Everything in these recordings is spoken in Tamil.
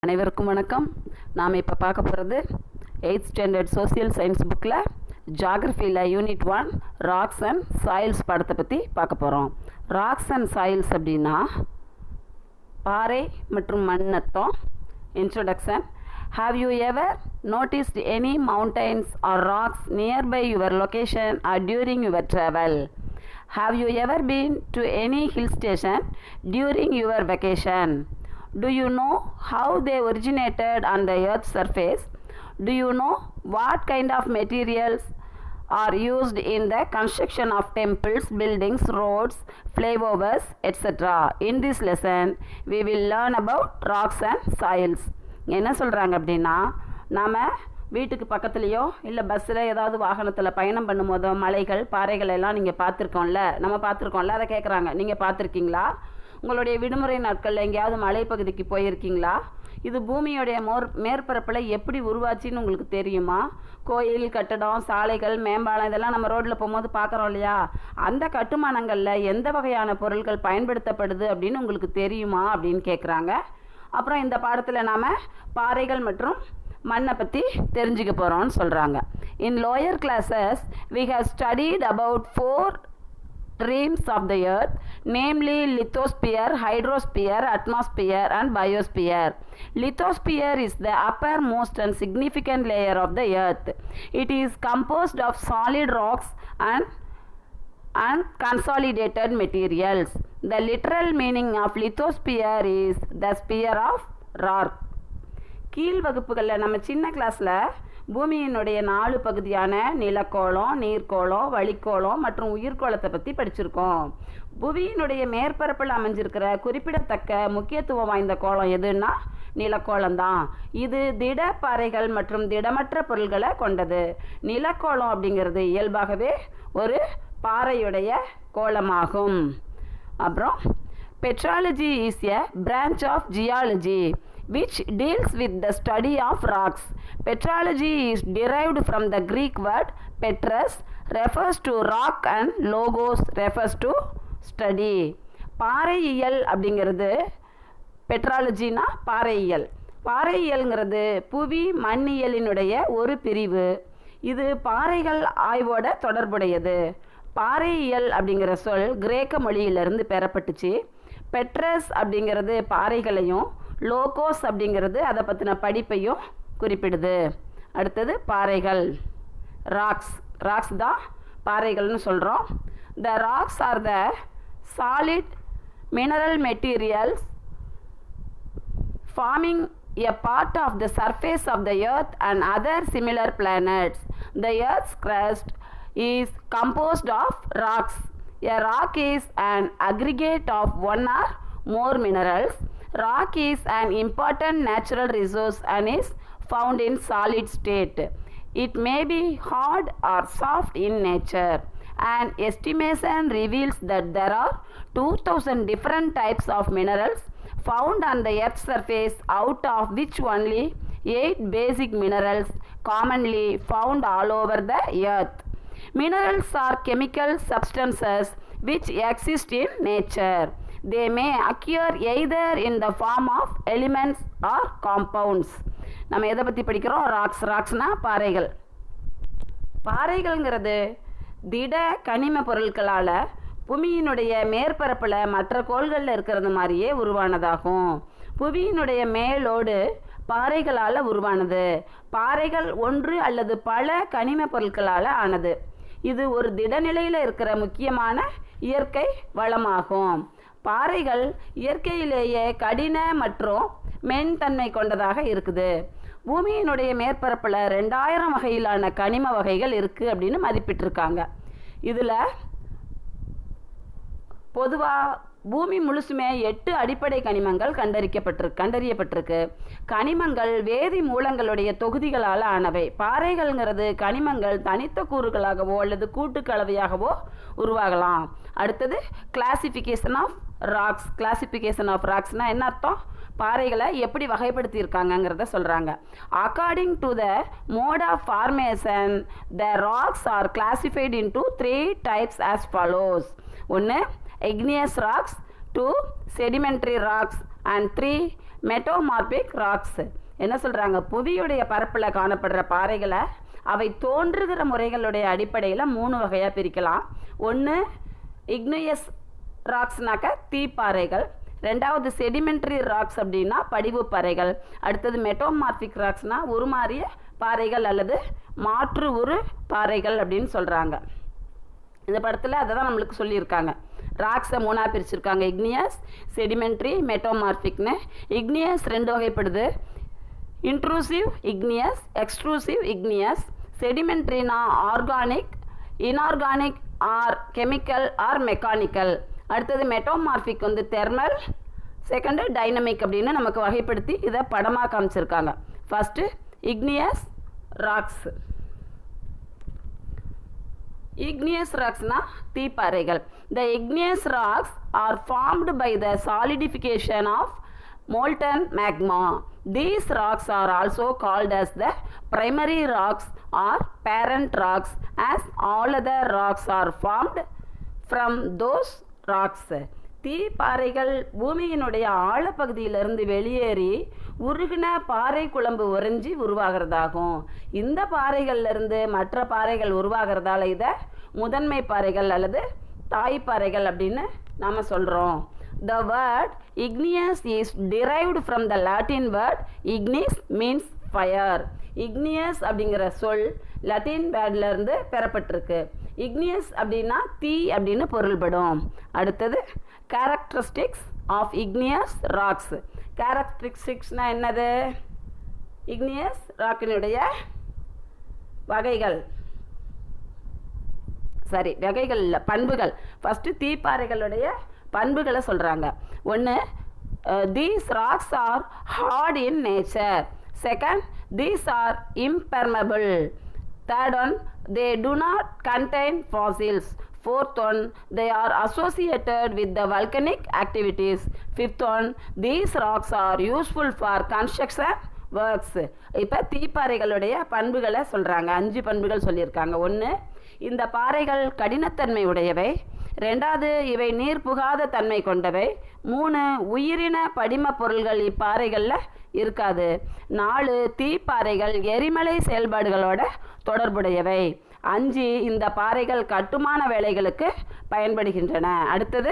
அனைவருக்கும் வணக்கம். நாம் இப்போ பார்க்க போகிறது 8th ஸ்டாண்டர்ட் சோசியல் சயின்ஸ் புக்கில் ஜாகிரஃபியில் யூனிட் 1 ராக்ஸ் அண்ட் சாயில்ஸ் பாடத்தை பற்றி பார்க்க போகிறோம். ராக்ஸ் அண்ட் சாயில்ஸ் அப்படின்னா பாறை மற்றும் மண் அர்த்தம். Introduction. Have you ever noticed any mountains or rocks nearby your location or during your travel? Have you ever been to any hill station during your vacation? Do you know how they originated on the earth's surface? Do you know what kind of materials are used in the construction of temples, buildings, roads, flyovers, etc.? In this lesson, we will learn about rocks and soils. என்ன சொல்கிறாங்க அப்படின்னா, நாம் வீட்டுக்கு பக்கத்துலேயோ இல்லை பஸ்ஸில் ஏதாவது வாகனத்தில் பயணம் பண்ணும்போதோ மலைகள் பாறைகள் எல்லாம் நீங்கள் பார்த்துருக்கோம்ல, அதை கேட்குறாங்க. நீங்கள் பார்த்துருக்கீங்களா? உங்களுடைய விடுமுறை நாட்களில் எங்கேயாவது மலைப்பகுதிக்கு போயிருக்கீங்களா? இது பூமியோடைய மேற்பரப்பில் எப்படி உருவாச்சின்னு உங்களுக்கு தெரியுமா? கோயில், கட்டடம், சாலைகள், மேம்பாலம் இதெல்லாம் நம்ம ரோட்டில் போகும்போது பார்க்குறோம் இல்லையா? அந்த கட்டுமானங்களில் எந்த வகையான பொருட்கள் பயன்படுத்தப்படுது அப்படின்னு உங்களுக்கு தெரியுமா அப்படின்னு கேட்குறாங்க. அப்புறம் இந்த பாடத்தில் நாம் பாறைகள் மற்றும் மண்ணை பற்றி தெரிஞ்சுக்க போகிறோம்னு சொல்கிறாங்க. இன் lower classes we have studied about 4 streams of the earth, namely lithosphere, hydrosphere, atmosphere and biosphere. Lithosphere is the uppermost and significant layer of the earth. It is composed of solid rocks and consolidated materials. The literal meaning of lithosphere is the sphere of rock. கீழ் வகுப்புகளில் நம்ம சின்ன கிளாஸில் பூமியினுடைய 4 பகுதியான நிலக்கோளம், நீர்க்கோளம், வளிக்கோளம் மற்றும் உயிர்கோளத்தை பற்றி படிச்சிருக்கோம். புவியினுடைய மேற்பரப்பில் அமைஞ்சிருக்கிற குறிப்பிடத்தக்க முக்கியத்துவம் வாய்ந்த கோளம் எதுன்னா நிலக்கோளம் தான். இது திட பாறைகள் மற்றும் திடமற்ற பொருள்களை கொண்டது. நிலக்கோளம் அப்படிங்கிறது இயல்பாகவே ஒரு பாறையுடைய கோளமாகும். அப்புறம் petrology is a branch of geology which deals with the study of rocks. Petrology is derived from the Greek word petrus, refers to rock, and logos refers to study. பாறையியல் அப்படிங்கிறது பெட்ராலஜினா பாறையியல். பாறையியல்ங்கிறது புவி மண்ணியலினுடைய ஒரு பிரிவு. இது பாறைகள் ஆய்வோட தொடர்புடையது. பாறையியல் அப்படிங்கிற சொல் கிரேக்க மொழியிலிருந்து பெறப்பட்டுச்சு. பெட்ரஸ் அப்படிங்கிறது பாறைகளையும், லோகோஸ் அப்படிங்கிறது அதை பற்றின படிப்பையும் குறிப்பிடுது. அடுத்தது பாறைகள், ராக்ஸ் தான் பாறைகள்னு சொல்கிறோம். த rocks are the solid mineral materials forming a part of the surface of the earth and other similar planets. The earth's crust is composed of rocks. A rock is an aggregate of one or more minerals. Rock is an important natural resource and is found in solid state. It may be hard or soft in nature. An estimation reveals that there are 2000 different types of minerals found on the earth's surface, out of which only 8 basic minerals commonly found all over the earth. Minerals are chemical substances which exist in nature. They may occur either in the form of elements or compounds. நம்ம எதை பற்றி படிக்கிறோம்? ராக்ஸ்னா பாறைகள். பாறைகள்ங்கிறது திட கனிம பொருட்களால் புவியினுடைய மேற்பரப்பில் மற்ற கோள்களில் இருக்கிறது மாதிரியே உருவானதாகும். புவியினுடைய மேலோடு பாறைகளால் உருவானது. பாறைகள் ஒன்று அல்லது பல கனிம பொருட்களால் ஆனது. இது ஒரு திடநிலையில் இருக்கிற முக்கியமான இயற்கை வளமாகும். பாறைகள் இயற்கையிலேயே கடின மற்றும் மென்தன்மை கொண்டதாக இருக்குது. பூமியினுடைய மேற்பரப்பில் 2000 வகையிலான கனிம வகைகள் இருக்குது அப்படின்னு மதிப்பிட்டிருக்காங்க. இதில் பொதுவாக பூமி முழுசுமே 8 அடிப்படை கனிமங்கள் கண்டறியப்பட்டிருக்கு. கனிமங்கள் வேதி மூலங்களுடைய தொகுதிகளால் ஆனவை. பாறைகள்ங்கிறது கனிமங்கள் தனித்த கூறுகளாகவோ அல்லது கூட்டுக்கலவையாகவோ உருவாகலாம். அடுத்தது கிளாசிஃபிகேஷன் ஆஃப் ராக்ஸ்னால் என்ன அர்த்தம்? பாறைகளை எப்படி வகைப்படுத்தியிருக்காங்கங்கிறத சொல்கிறாங்க. According to the mode of formation the rocks are classified into 3 types as follows. 1 igneous rocks, 2 sedimentary rocks and 3 metamorphic rocks. என்ன சொல்கிறாங்க, புவியுடைய பரப்பில் காணப்படுற பாறைகளை அவை தோன்றுகிற முறைகளுடைய அடிப்படையில் 3 வகையாக பிரிக்கலாம். ஒன்று இக்னியஸ் ராக்ஸ்னாக்க தீப்பாறைகள், ரெண்டாவது செடிமெண்ட்ரி ராக்ஸ் அப்படின்னா படிவு பாறைகள், அடுத்தது மெட்டோமார்பிக் ராக்ஸ்னா உருமாறிய பாறைகள் அல்லது மாற்று உரு பாறைகள் அப்படின்னு சொல்கிறாங்க. இந்த படத்தில் அதை தான் நம்மளுக்கு சொல்லியிருக்காங்க. ராக்ஸை 3ஆக பிரிச்சிருக்காங்க, இக்னியஸ், செடிமெண்ட்ரி, மெட்டோமார்பிக்னு. இக்னியஸ் 2 வகைப்படுது, இன்ட்ரூசிவ் இக்னியஸ், எக்ஸ்ட்ரூசிவ் இக்னியஸ். செடிமெண்ட்ரினா organic, inorganic or chemical or mechanical. அடுத்தது மெட்டோமார்பிக் வந்து தெர்மல், செகண்டு டைனமிக் அப்படின்னு நமக்கு வகைப்படுத்தி இதை படமாக காமிச்சிருக்காங்க. First igneous rocks. igneous ராக்ஸ்னா தீப்பாறைகள். The igneous rocks are formed by the solidification of molten magma. These rocks are also called as the primary rocks or parent rocks, as all other rocks are formed from those rocks. தீப்பாறைகள் பூமியினுடைய ஆழப்பகுதியிலிருந்து வெளியேறி உருகின பாறை குழம்பு உறைஞ்சி உருவாகிறதாகும். இந்த பாறைகள்லேருந்து மற்ற பாறைகள் உருவாகிறதால இதை முதன்மை பாறைகள் அல்லது தாய்ப்பாறைகள் அப்படின்னு நாம் சொல்கிறோம். The word igneous is derived from the Latin word ignis means fire. igneous அப்படிங்கிற சொல் லத்தீன் வேர்ட்லேருந்து பெறப்பட்டிருக்கு. igneous அப்படின்னா தீ அப்படின்னு பொருள்படும். அடுத்தது characteristics of igneous rocks. characteristicsனா என்னது, igneous ராக்கினுடைய வகைகள், வகைகள் இல்லை, பண்புகள். ஃபஸ்ட்டு தீப்பாறைகளுடைய பண்புகளை சொல்கிறாங்க. ஒன்று, these rocks are hard in nature. Second, these are impermeable. Third one, they do not contain fossils. Fourth one, they are associated with the volcanic activities. Fifth one, these rocks are useful for construction works. இப்போ தீப்பாறைகளுடைய பண்புகளை சொல்கிறாங்க. 5 பண்புகள் சொல்லியிருக்காங்க. ஒன்று, இந்த பாறைகள் கடினத்தன்மை உடையவை. ரெண்டாவது, இவை நீர் புகாத தன்மை கொண்டவை. 3, உயிரின படிம பொருள்கள் இப்பாறைகளில் இருக்காது. 4, தீப்பாறைகள் எரிமலை செயல்பாடுகளோட தொடர்புடையவை. 5, இந்த பாறைகள் கட்டுமான வேலைகளுக்கு பயன்படுகின்றன. அடுத்தது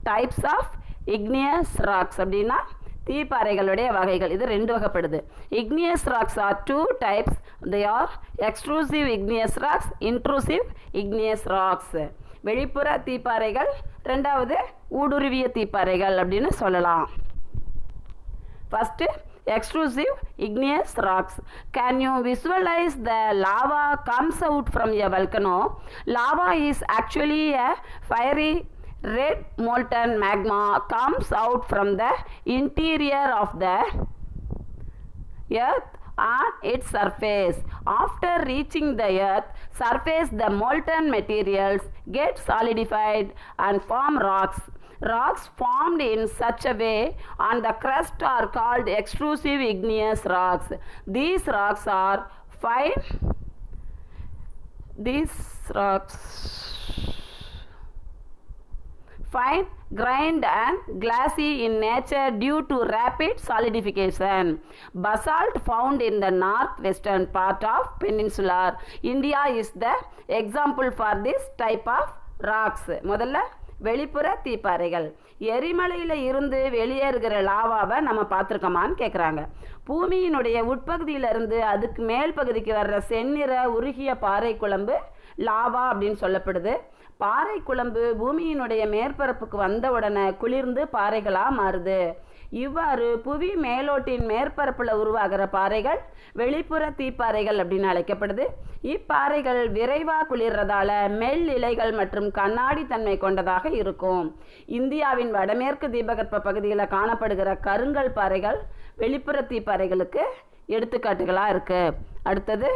டைப்ஸ் ஆஃப் igneous ராக்ஸ் அப்படின்னா தீப்பாறைகளுடைய வகைகள். இது 2 வகைப்படுது. igneous rocks R 2 types. they are extrusive igneous rocks, intrusive igneous rocks. வெளிப்புற தீப்பாறைகள், ரெண்டாவது ஊடுருவிய தீப்பாறைகள் அப்படின்னு சொல்லலாம். First extrusive igneous rocks. Can you visualize the lava comes out from a volcano? Lava is actually a fiery red molten magma comes out from the interior of the earth on its surface. After reaching the earth surface, the molten materials get solidified and form rocks. Rocks formed in such a way on the crust are called extrusive igneous rocks. These rocks are fine. These rocks fine grained and glassy in nature due to rapid solidification. Basalt found in the northwestern part of peninsular India is the example for this type of rocks. முதல்ல வெளிப்புற தீப்பாறைகள். எரிமலையில் இருந்து வெளியேறுகிற லாவாவை நம்ம பார்த்துருக்கோமான்னு கேட்குறாங்க. பூமியினுடைய உட்பகுதியிலிருந்து அதுக்கு மேல் பகுதிக்கு வர்ற செந்நிற உருகிய பாறை குழம்பு லாவா அப்படின்னு சொல்லப்படுது. பாறை குழம்பு பூமியினுடைய மேற்பரப்புக்கு வந்த உடனே குளிர்ந்து பாறைகளாக மாறுது. இவ்வாறு புவி மேலோட்டின் மேற்பரப்பில் உருவாகிற பாறைகள் வெளிப்புற தீப்பாறைகள் அப்படின்னு அழைக்கப்படுது. இப்பாறைகள் விரைவாக குளிர்றதால மெல் இலைகள் மற்றும் கண்ணாடி தன்மை கொண்டதாக இருக்கும். இந்தியாவின் வடமேற்கு தீபகற்ப பகுதியில் காணப்படுகிற கருங்கல் பாறைகள் வெளிப்புற தீப்பாறைகளுக்கு எடுத்துக்காட்டுகளாக இருக்குது. அடுத்தது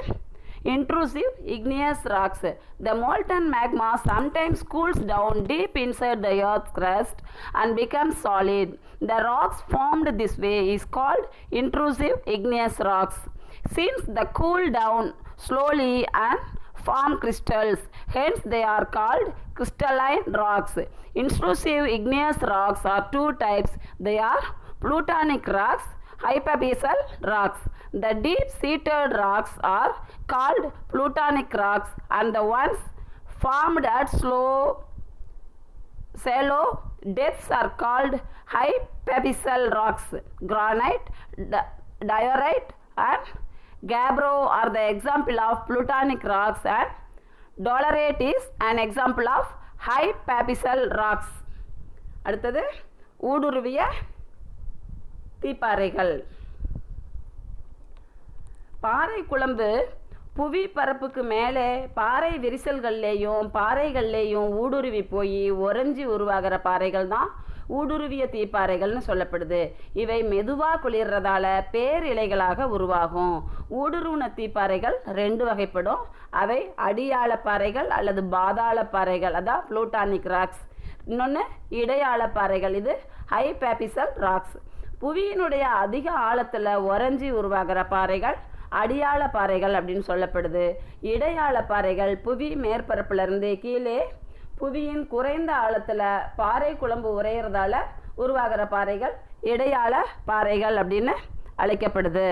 intrusive igneous rocks. The molten magma sometimes cools down deep inside the earth's crust and becomes solid. The rocks formed this way is called intrusive igneous rocks. Since they cool down slowly and form crystals, hence they are called crystalline rocks. Intrusive igneous rocks are 2 types. They are plutonic rocks hypabyssal rocks. The deep-seated rocks are called plutonic rocks, and the ones formed at shallow depths are called hypabyssal rocks. Granite, diorite, and gabbro are the example of plutonic rocks, and dolerite is an example of hypabyssal rocks. அடுத்தது ஊடுருவிய தீப்பாறைகள். பாறை குழம்பு புவி பரப்புக்கு மேலே பாறை விரிசல்கள்லேயும் பாறைகள்லேயும் ஊடுருவி போய் உறைஞ்சி உருவாகிற பாறைகள் தான் ஊடுருவிய தீப்பாறைகள்னு சொல்லப்படுது. இவை மெதுவாக குளிர்றதால பேரிலைகளாக உருவாகும். ஊடுருவின தீப்பாறைகள் 2 வகைப்படும். அவை அடியாள பாறைகள் அல்லது பாதாள பாறைகள், அதான் புளூட்டானிக் ராக்ஸ். இன்னொன்று இடையாள பாறைகள், இது ஹைபாபிசல் ராக்ஸ். புவியினுடைய அதிக ஆழத்தில் உறைஞ்சி உருவாகிற பாறைகள் அடியாள பாறைகள் அப்படின்னு சொல்லப்படுது. இடையாள பாறைகள் புவி மேற்பரப்பிலிருந்து கீழே புவியின் குறைந்த ஆழத்தில் பாறை குழம்பு உறையிறதால உருவாகிற பாறைகள் இடையாள பாறைகள் அப்படின்னு அழைக்கப்படுது.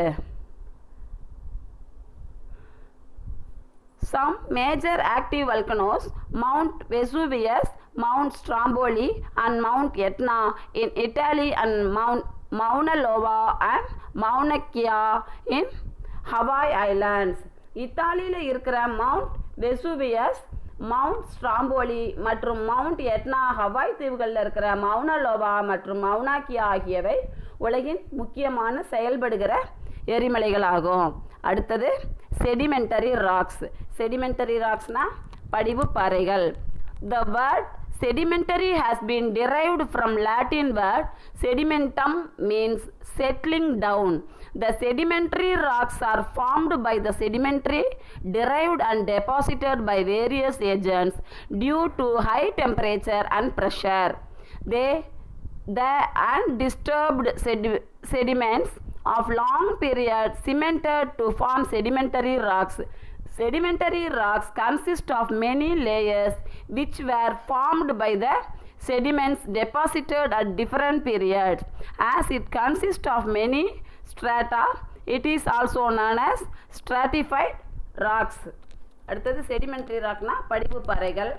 Some major active volcanoes, Mount Vesuvius, Mount Stromboli and Mount Etna in Italy and Mount Mauna Loa and Mauna Kea in Hawaii Islands. இத்தாலியில் இருக்கிற மவுண்ட் வெசூவியஸ், மவுண்ட் ஸ்ட்ராம்போலி மற்றும் மவுண்ட் எட்னா ஹவாய் தீவுகளில் இருக்கிற மவுனா லோவா மற்றும் மவுனா கியா ஆகியவை உலகின் முக்கியமான செயல்படுகிற எரிமலைகளாகும். அடுத்தது செடிமெண்டரி ராக்ஸ். செடிமெண்டரி ராக்ஸ்னா படிவு பாறைகள். The word sedimentary has been derived from Latin word sedimentum, means settling down. The sedimentary rocks are formed by the sedimentary derived and deposited by various agents due to high temperature and pressure. The undisturbed sediments of long period cemented to form sedimentary rocks. Sedimentary rocks consist of many layers which were formed by the sediments deposited at different periods. As it consists of many strata, it is also known as stratified rocks. அடுத்தது செடிமெண்ட்ரி ராக்னா படிவு பாறைகள்.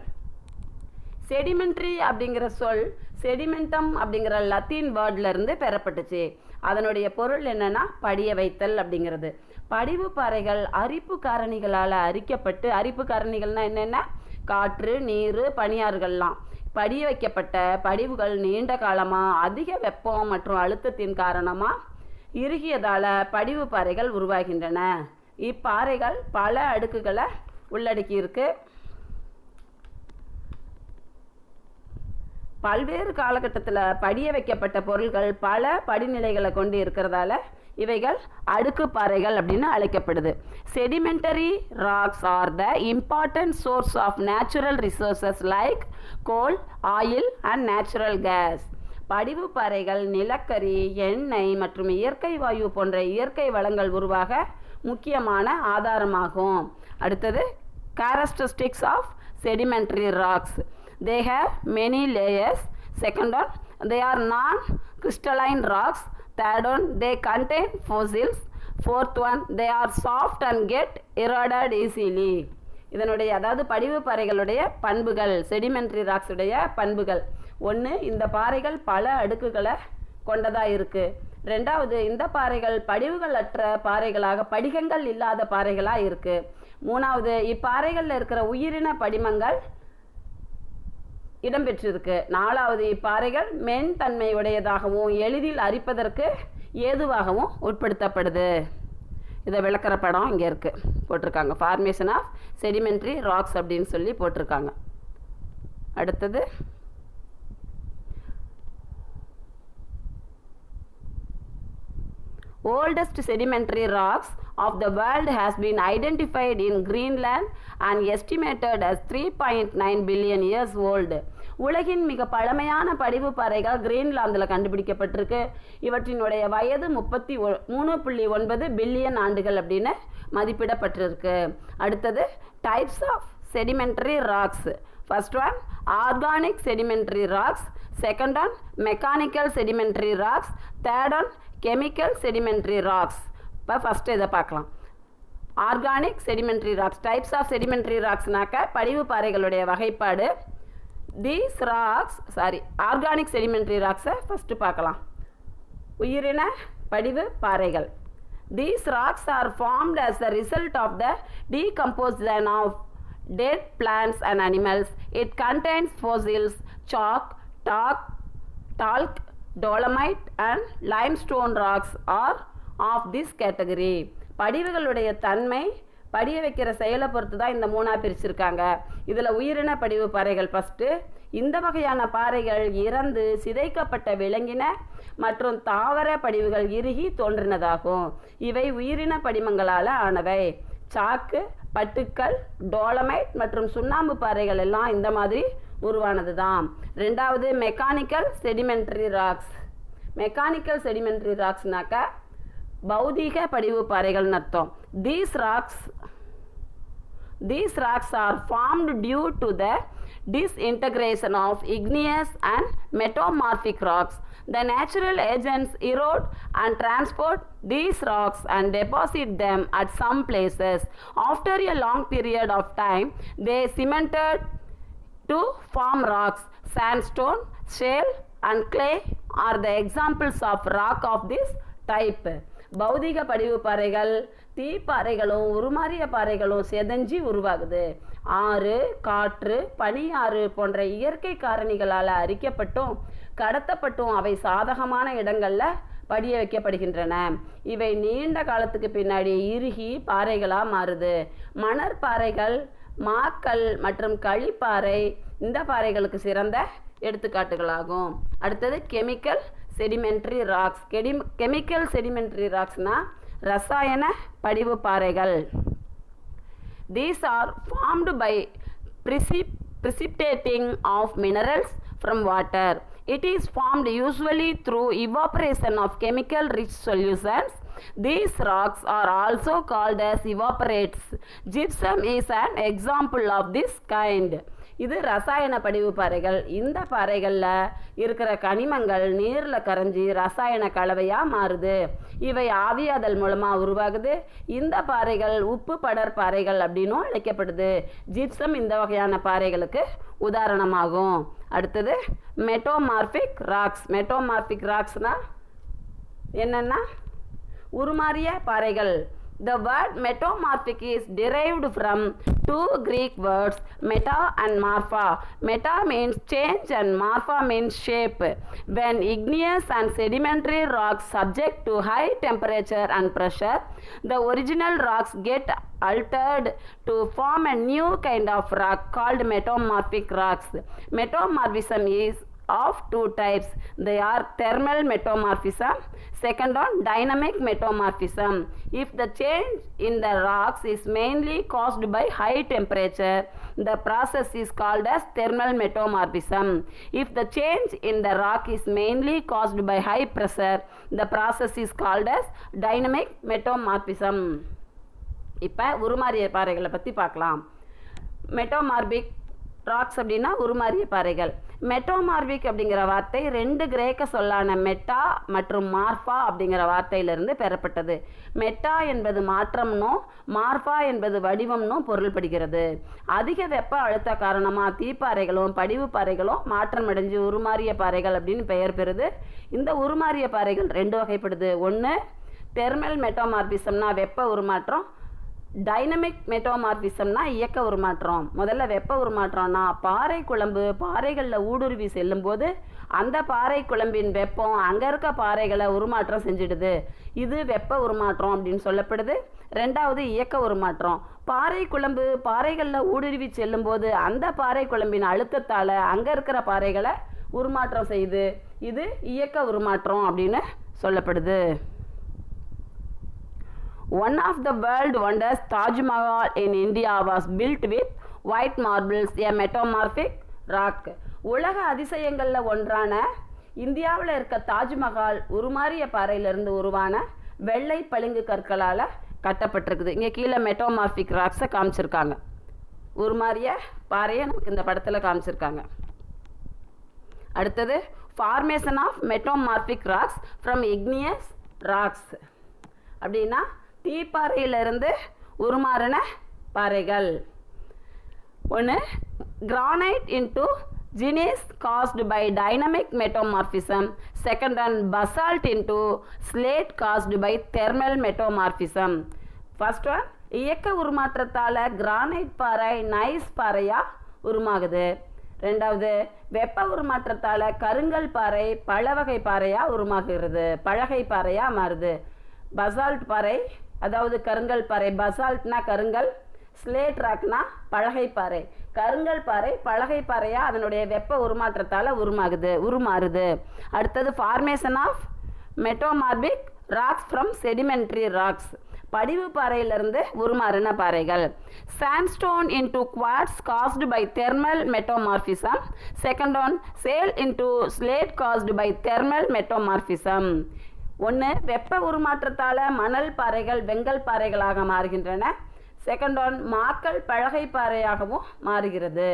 செடிமெண்ட்ரி அப்படிங்கிற சொல் செடிமெண்டம் அப்படிங்கிற லத்தீன் வேர்ட்லேருந்து பெறப்பட்டுச்சு. அதனுடைய பொருள் என்னன்னா படிய வைத்தல் அப்படிங்கிறது. படிவு பாறைகள் அரிப்பு காரணிகளால் அரிக்கப்பட்டு, அரிப்பு காரணிகள்னால் என்னென்ன, காற்று, நீர், பனியாறுகள்லாம் படிய வைக்கப்பட்ட படிவுகள் நீண்ட காலமாக அதிக வெப்பம் மற்றும் அழுத்தத்தின் காரணமாக இறுகியதால் படிவு பாறைகள் உருவாகின்றன. இப்பாறைகள் பல அடுக்குகளை உள்ளடக்கி இருக்கு. பல்வேறு காலகட்டத்தில் படிய வைக்கப்பட்ட பொருட்கள் பல படிநிலைகளை கொண்டு இருக்கிறதால இவைகள் அடுக்கு பாறைகள் அப்படின்னு அழைக்கப்படுது. Sedimentary rocks are the important source of natural resources like coal, oil and natural gas. படிவு பாறைகள் நிலக்கரி, எண்ணெய் மற்றும் இயற்கை வாயு போன்ற இயற்கை வளங்கள் உருவாக முக்கியமான ஆதாரமாகும். அடுத்தது characteristics of sedimentary rocks. They have many layers. Second one, they are non-crystalline rocks. Third one, they contain fossils. Fourth one, they are soft and get eroded easily. இதனுடைய அதாவது படிவு பாறைகளுடைய பண்புகள், செடிமெண்ட்ரி ராக்ஸுடைய பண்புகள். ஒன்று, இந்த பாறைகள் பல அடுக்குகளை கொண்டதாக இருக்குது. ரெண்டாவது, இந்த பாறைகள் படிவுகள் அற்ற பாறைகளாக, படிகங்கள் இல்லாத பாறைகளாக இருக்குது. மூணாவது, இப்பாறைகளில் இருக்கிற உயிரின படிமங்கள் இடம்பெற்றிருக்கு. நாலாவது, இப்பாறைகள் மென் தன்மை உடையதாகவும் எளிதில் அரிப்பதற்கு ஏதுவாகவும் உட்படுத்தப்படுது. இதை விளக்கிற படம் இங்கே இருக்குது, போட்டிருக்காங்க. ஃபார்மேஷன் ஆஃப் செடிமெண்ட்ரி ராக்ஸ் அப்படின்னு சொல்லி போட்டிருக்காங்க. அடுத்தது oldest sedimentary rocks of the world has been identified in Greenland and estimated as 3.9 billion years old. உலகின் மிக பழமையான படிவு பாறைகள் கிரீன்லாந்தில் கண்டுபிடிக்கப்பட்டிருக்கு. இவற்றினுடைய வயது 3.9 பில்லியன் ஆண்டுகள் அப்படின்னு மதிப்பிடப்பட்டிருக்கு. அடுத்தது types of sedimentary rocks. First one organic sedimentary rocks, second one mechanical sedimentary rocks, third one chemical sedimentary rocks. இப்போ ஃபஸ்ட்டு இதை பார்க்கலாம். Organic sedimentary rocks. Types of sedimentary ராக்ஸ்னாக்க படிவு பாறைகளுடைய வகைப்பாடு. ஆர்கானிக் செடிமெண்ட்ரி ராக்ஸை ஃபஸ்ட்டு பார்க்கலாம். உயிரின படிவு பாறைகள். These rocks are formed as the result of the decomposition of dead plants and animals. It contains fossils, chalk, talc, dolomite and limestone rocks are of this category. படிவுகளுடைய தன்மை படிய வைக்கிற செயலை பொறுத்து தான் இந்த மூணாக பிரிச்சிருக்காங்க. இதில் உயிரின படிவு பாறைகள் ஃபஸ்ட்டு. இந்த வகையான பாறைகள் இறந்து சிதைக்கப்பட்ட விலங்கின மற்றும் தாவர படிவுகள் இறுகி தோன்றினதாகும். இவை உயிரின படிமங்களால் ஆனவை. சாக்கு, பட்டுக்கள், டோலமைட் மற்றும் சுண்ணாம்பு பாறைகள் எல்லாம் இந்த மாதிரி உருவானது தான். ரெண்டாவது mechanical sedimentary rocks. Mechanical sedimentary ராக்ஸ்னாக்க பௌதீக படிவு பாறைகள்னு அர்த்தம். These rocks are formed due to the disintegration of igneous and metamorphic rocks. The natural agents erode and transport these rocks and deposit them at some places. After a long period of time, they cemented to form rocks. Sandstone, shale and clay are the examples of rock of this type. பௌதிக படிவு பாறைகள் தீப்பாறைகளும் உருமாறிய பாறைகளும் செதஞ்சி உருவாகுது. ஆறு, காற்று, பனியாறு போன்ற இயற்கை காரணிகளால் அரிக்கப்பட்டும் கடத்தப்பட்டும் அவை சாதகமான இடங்களில் படிய வைக்கப்படுகின்றன. இவை நீண்ட காலத்துக்கு பின்னாடி இறுகி பாறைகளாக மாறுது. மணற்பாறைகள், மாக்கல் மற்றும் களிப்பாறை இந்த பாறைகளுக்கு சிறந்த எடுத்துக்காட்டுகளாகும். அடுத்தது chemical sedimentary rocks. Chemical sedimentary ராக்ஸ்னா ரசாயன படிவு பாறைகள். These are formed by precipitating of minerals from water. It is formed usually through evaporation of chemical rich solutions. These rocks are also called as evaporates. Gypsum is an example of this kind. இது ரசாயன படிவு பாறைகள். இந்த பாறைகளில் இருக்கிற கனிமங்கள் நீரில் கரைஞ்சி ரசாயன கலவையாக மாறுது. இவை ஆவியாதல் மூலமாக உருவாகுது. இந்த பாறைகள் உப்பு படர் பாறைகள் அப்படின்னும் அழைக்கப்படுது. ஜிப்சம் இந்த வகையான பாறைகளுக்கு உதாரணமாகும். அடுத்தது மெட்டோமார்பிக் ராக்ஸ். மெட்டோமார்பிக் ராக்ஸ்னா என்னென்னா உருமாறிய பாறைகள். The word metamorphic is derived from two Greek words, meta and morpha. Meta means change and morpha means shape. When igneous and sedimentary rocks subject to high temperature and pressure, the original rocks get altered to form a new kind of rock called metamorphic rocks. Metamorphism is of two types. They are thermal metamorphism. Second one, dynamic metamorphism. If the change in the rocks is mainly caused by high temperature, the process is called as thermal metamorphism. If the change in the rock is mainly caused by high pressure, the process is called as dynamic metamorphism. இப்போ உருமாறிய பாறைகளை பற்றி பார்க்கலாம். மெட்டோமார்பிக் ராக்ஸ் அப்படின்னா உருமாறிய பாறைகள். மெட்டோமார்பிக் அப்படிங்கிற வார்த்தை ரெண்டு கிரேக்க சொல்லான மெட்டா மற்றும் மார்பா அப்படிங்கிற வார்த்தையிலிருந்து பெறப்பட்டது. மெட்டா என்பது மாற்றம்னும் மார்பா என்பது வடிவம்னும் பொருள்படுகிறது. அதிக வெப்ப அழுத்த காரணமாக தீப்பாறைகளும் படிவு பாறைகளும் மாற்றமடைஞ்சு உருமாறிய பாறைகள் அப்படின்னு பெயர் பெறுது. இந்த உருமாறிய பாறைகள் ரெண்டு வகைப்படுது. ஒன்று தெர்மல் மெட்டோமார்பிசம்னா வெப்ப உருமாற்றம். டைனமிக் மெட்டோமார்பிசம்னா இயக்க உருமாற்றம். முதல்ல வெப்ப உருமாற்றம்னா பாறை குழம்பு பாறைகளில் ஊடுருவி செல்லும்போது அந்த பாறை குழம்பின் வெப்பம் அங்கே இருக்க பாறைகளை உருமாற்றம் செஞ்சிடுது. இது வெப்ப உருமாற்றம் அப்படின்னு சொல்லப்படுது. ரெண்டாவது இயக்க உருமாற்றம். பாறை குழம்பு பாறைகளில் ஊடுருவி செல்லும்போது அந்த பாறை குழம்பின் அழுத்தத்தால் அங்கே இருக்கிற பாறைகளை உருமாற்றம் செய்யுது. இது இயக்க உருமாற்றம் அப்படின்னு சொல்லப்படுது. One of the world wonders, Taj Mahal in India, was built with white marbles, a metamorphic rock. உலக அதிசயங்களில் ஒன்றான இந்தியாவில் இருக்க தாஜ்மஹால் உருமாறிய பாறையிலிருந்து உருவான வெள்ளை பளிங்கு கற்களால் கட்டப்பட்டிருக்குது. இங்கே கீழே மெட்டோமார்பிக் ராக்ஸை காமிச்சிருக்காங்க. உருமாறிய பாறையை நமக்கு இந்த படத்தில் காமிச்சிருக்காங்க. அடுத்தது formation of metamorphic rocks from igneous rocks அப்படின்னா தீப்பாறையிலிருந்து உருமாறின பாறைகள். ஒன்று granite into gneiss caused by dynamic metamorphism. Second one basalt into slate caused by thermal metamorphism. First one இயக்க உருமாற்றத்தால் கிரானைட் பாறை நைஸ் பாறையாக உருமாகுது. ரெண்டாவது வெப்ப உருமாற்றத்தால் கருங்கல் பாறை பலவகை பாறையாக உருமாகுகிறது, பலகை பாறையாக மாறுது. பசால்ட் பாறை அதாவது கருங்கல் பாறை, பசால்ட்னா கருங்கல், ஸ்லேட் ராக்னா பலகை பாறை. கருங்கல் பாறை பலகை பாறையாக அதனுடைய வெப்ப உருமாற்றத்தால் உருமாறுது. அடுத்தது formation of metamorphic rocks from sedimentary rocks, படிவு பாறையிலிருந்து உருமாறின பாறைகள். Sandstone into quartz caused by thermal metamorphism. Second one shale into slate caused by thermal metamorphism. ஒன்று வெப்ப உருமாற்றத்தால் மணல் பாறைகள் வெங்கல் பாறைகளாக மாறுகின்றன. செகண்ட் ஒன் மாக்கல் பலகை பாறையாகவும் மாறுகிறது.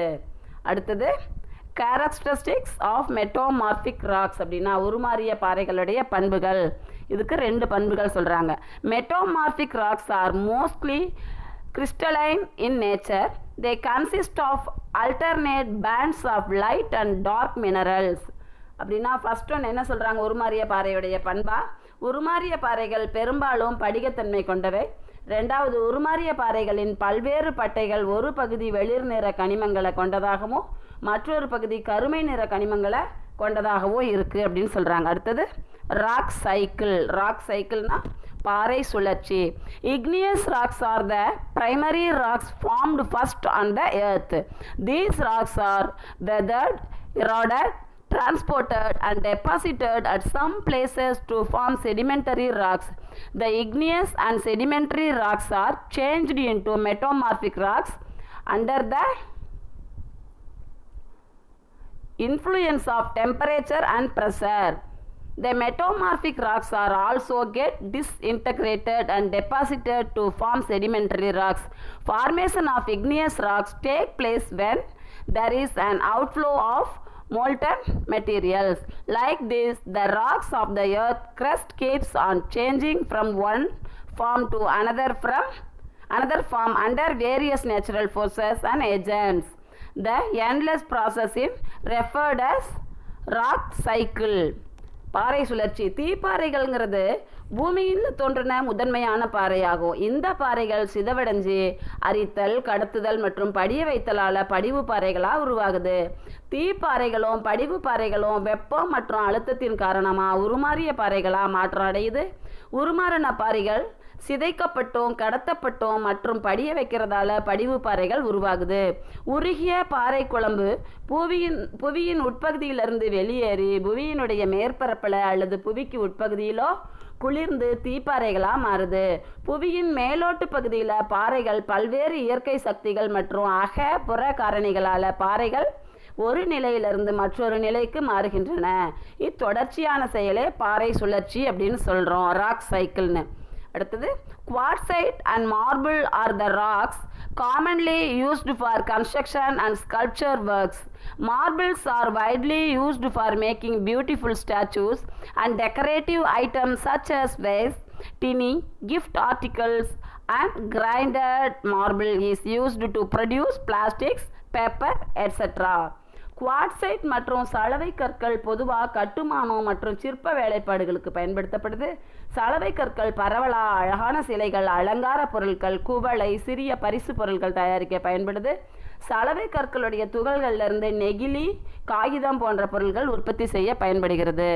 அடுத்தது கேரக்டரிஸ்டிக்ஸ் ஆஃப் மெட்டோமார்பிக் ராக்ஸ் அப்படின்னா உருமாறிய பாறைகளுடைய பண்புகள். இதுக்கு 2 பண்புகள் சொல்கிறாங்க. Metamorphic rocks are mostly crystalline in nature. They consist of alternate bands of light and dark minerals. அப்படின்னா ஃபர்ஸ்ட் ஒன் என்ன சொல்கிறாங்க, உருமாறிய பாறையுடைய பண்பா, உருமாறிய பாறைகள் பெரும்பாலும் படிகத்தன்மை கொண்டவை. ரெண்டாவது உருமாறிய பாறைகளின் பல்வேறு பட்டைகள் ஒரு பகுதி வெளிர் நிற கனிமங்களை கொண்டதாகவும் மற்றொரு பகுதி கருமை நிற கனிமங்களை கொண்டதாகவும் இருக்குது அப்படின்னு சொல்கிறாங்க. அடுத்தது ராக் சைக்கிள். ராக் சைக்கிள்னா பாறை சுழற்சி. igneous rocks are the primary rocks formed first on the earth. These rocks are weathered, eroded, transported and deposited at some places to form sedimentary rocks. The igneous and sedimentary rocks are changed into metamorphic rocks under the influence of temperature and pressure. The metamorphic rocks are also get disintegrated and deposited to form sedimentary rocks. Formation of igneous rocks take place when there is an outflow of molten materials. Like this, the rocks of the earth crust keeps on changing from one form to another form under various natural forces and agents. The endless process is referred as rock cycle. பாறை சுழற்சி. தீப்பாறைகள்ங்கிறது பூமியில் தோன்றின முதன்மையான பாறையாகும். இந்த பாறைகள் சிதவடைஞ்சு அரித்தல், கடத்துதல் மற்றும் படிய வைத்தலால் படிவு பாறைகளாக உருவாகுது. தீப்பாறைகளும் படிவு பாறைகளும் வெப்பம் மற்றும் அழுத்தத்தின் காரணமாக உருமாறிய பாறைகளாக மாற்றம் அடையுது. உருமாறின பாறைகள் சிதைக்கப்பட்டும் கடத்தப்பட்டும் மற்றும் படிய வைக்கிறதால படிவு பாறைகள் உருவாகுது. உருகிய பாறை குழம்பு புவியின் உட்பகுதியிலிருந்து வெளியேறி புவியினுடைய மேற்பரப்பில் அல்லது புவிக்கு உட்பகுதியிலோ குளிர்ந்து தீப்பாறைகளாக மாறுது. புவியின் மேலோட்டு பகுதியில் பாறைகள் பல்வேறு இயற்கை சக்திகள் மற்றும் புற காரணிகளால் பாறைகள் ஒரு நிலையிலிருந்து மற்றொரு நிலைக்கு மாறுகின்றன. இத்தொடர்ச்சியான செயலே பாறை சுழற்சி அப்படின்னு சொல்கிறோம், ராக் சைக்கிள்னு. அடுத்தது quartzite and marble are the rocks commonly used for construction and sculpture works. Marbles are widely used for making beautiful statues and decorative items such as vase, tinny, gift articles, and grinded marble is used to produce plastics, paper, etc. Quartzite மற்றும் சலவை கற்கள் பொதுவாக கட்டுமானம் மற்றும் சிற்ப வேலைப்பாடுகளுக்கு பயன்படுத்தப்படுது. சலவை கற்கள் பரவலாக அழகான சிலைகள், அலங்கார பொருட்கள், குவளை, சிறிய பரிசு பொருட்கள் தயாரிக்க பயன்படுது. சலவை கற்களுடைய துகள்களிலிருந்து நெகிழி, காகிதம் போன்ற பொருட்கள் உற்பத்தி செய்ய பயன்படுகிறது.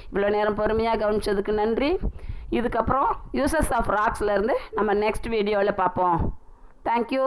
இவ்வளோ நேரம் பொறுமையாக கவனித்ததுக்கு நன்றி. இதுக்கப்புறம் யூசஸ் ஆஃப் ராக்ஸ்லேருந்து நம்ம நெக்ஸ்ட் வீடியோவில் பார்ப்போம். தேங்க்யூ.